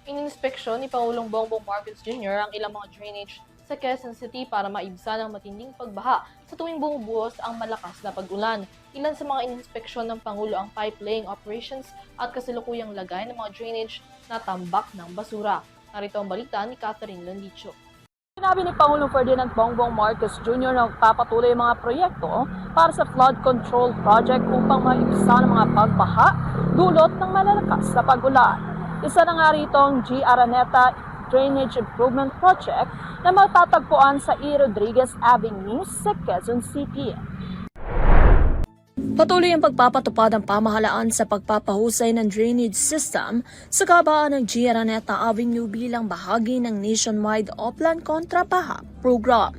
Ininspeksyon ni Pangulong Bongbong Marcos Jr. ang ilang mga drainage sa Quezon City para maibsan ang matinding pagbaha sa tuwing bumubuhos ang malakas na pag-ulan. Ilan sa mga ininspeksyon ng Pangulo ang pipe laying operations at kasalukuyang lagay ng mga drainage na tambak ng basura. Narito ang balita ni Catherine Landicho. Sinabi ni Pangulong Ferdinand Bongbong Marcos Jr. na magpapatuloy ang mga proyekto para sa flood control project upang maibsan ang mga pagbaha dulot ng malalakas na pag-ulan. Isa na nga rito ang G. Araneta Drainage Improvement Project na matatagpuan sa E. Rodriguez Avenue sa Quezon City. Patuloy ang pagpapatupad ng pamahalaan sa pagpapahusay ng drainage system sa kabaan ng G. Araneta Avenue bilang bahagi ng nationwide Upland Kontra Baha Program.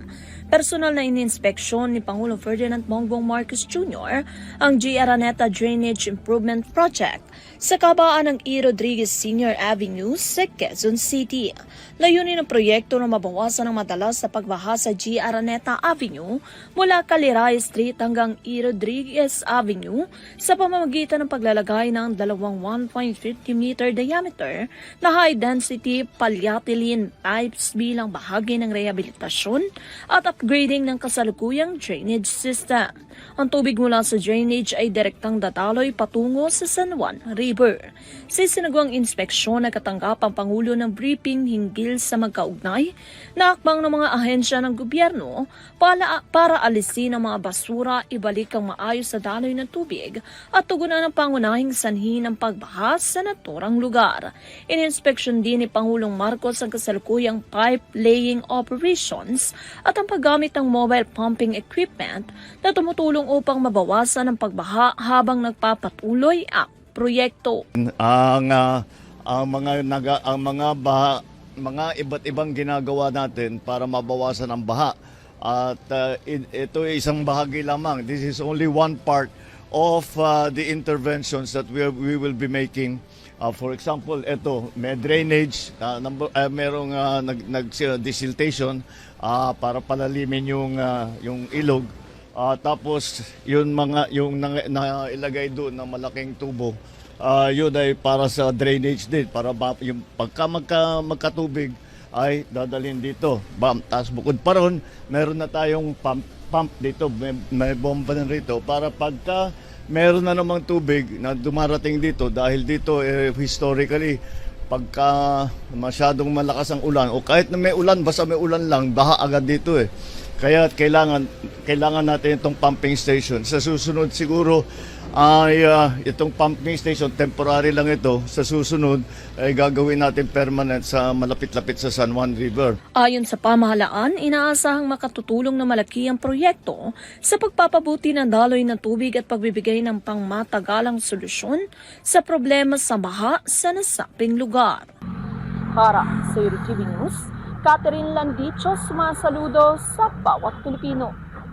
Personal na ininspeksyon ni Pangulong Ferdinand Bongbong Marcos Jr. ang G. Araneta Drainage Improvement Project sa kabaan ng E. Rodriguez Senior Avenue sa Quezon City. Layunin ng proyekto na mabawasan ang madalas na pagbaha sa G. Araneta Avenue mula Caliray Street hanggang E. Rodriguez Avenue sa pamamagitan ng paglalagay ng dalawang 1.50 meter diameter na high-density polyethylene pipes bilang bahagi ng rehabilitasyon at upgrading ng kasalukuyang drainage system. Ang tubig mula sa drainage ay direktang dadaloy patungo sa San Juan River. Sa isinagawang inspeksyon, nakatanggap ang Pangulo ng briefing hinggil sa magkaugnay na akbang ng mga ahensya ng gobyerno para alisin ang mga basura, ibalik ang maayos sa daloy ng tubig at tugunan ang pangunahing sanhi ng pagbaha sa naturang lugar. Ininspeksyon din ni Pangulong Marcos ang kasalukuyang pipe laying operations at ang paggamit ng mobile pumping equipment na tumutulong upang mabawasan ang pagbaha habang nagpapatuloy ang proyekto. Mga iba't ibang ginagawa natin para mabawasan ang baha. At ito ay isang bahagi lamang. This is only one part of the interventions that we will be making. For example, ito, may drainage, merong nag-desiltation para palalimin yung ilog. Tapos yung nailagay doon na malaking tubo, yun ay para sa drainage din, para yung magkatubig ay dadalhin dito. Tapos bukod pa ron, meron na tayong pump dito, may bomba na rito para pagka meron na namang tubig na dumarating dito, dahil dito historically pagka masyadong malakas ang ulan o kahit na may ulan, basta may ulan lang, baha agad dito eh. Kaya kailangan natin itong pumping station. Sa susunod siguro ay itong pumping station, temporary lang ito. Sa susunod ay gagawin natin permanent sa malapit-lapit sa San Juan River. Ayon sa pamahalaan, inaasahang makatutulong na malaki ang proyekto sa pagpapabuti ng daloy ng tubig at pagbibigay ng pangmatagalang solusyon sa problema sa baha sa nasabing lugar. Para sa UTV News, Catherine Landicho, sumasaludo sa bawat Pilipino.